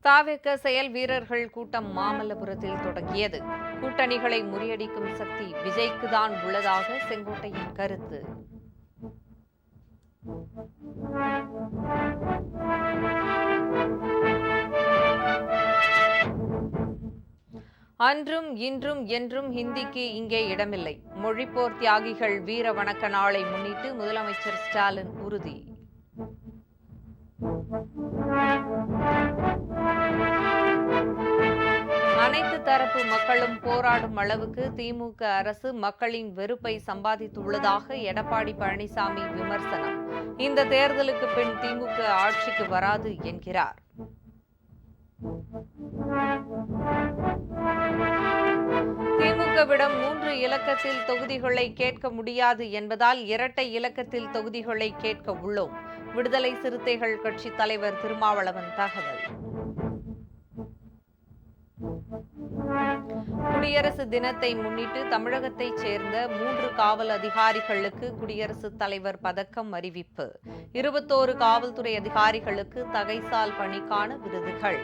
தாவேக செயல் வீரர்கள் கூட்டம் மாமல்லபுரத்தில் தொடங்கியது. கூட்டணிகளை முறியடிக்கும் சக்தி விஜய்க்கு தான் உள்ளதாக செங்கோட்டையின் கருத்து. அன்றும் இன்றும் என்றும் ஹிந்திக்கு இங்கே இடமில்லை. மொழிப்போர் தியாகிகள் வீர வணக்க நாளை முன்னிட்டு முதலமைச்சர் ஸ்டாலின் உறுதி. அனைத்து தரப்பு மக்களும் போராடும் அளவுக்கு திமுக அரசு மக்களின் வெறுப்பை சம்பாதித்துள்ளதாக எடப்பாடி பழனிசாமி விமர்சனம். இந்த தேர்தலுக்கு பின் திமுக ஆட்சிக்கு வராது என்கிறார். திமுகவிடம் 3 இலக்கத்தில் தொகுதிகளை கேட்க முடியாது என்பதால் இரட்டை இலக்கத்தில் தொகுதிகளை கேட்க உள்ளோம். விடுதலை சிறுத்தைகள் கட்சி தலைவர் திருமாவளவன் தகவல். குடியரசு தினத்தை முன்னிட்டு தமிழகத்தைச் சேர்ந்த 3 காவல் அதிகாரிகளுக்கு குடியரசுத் தலைவர் பதக்கம் அறிவிப்பு. 21 காவல்துறை அதிகாரிகளுக்கு தகைசால் பணிக்கான விருதுகள்.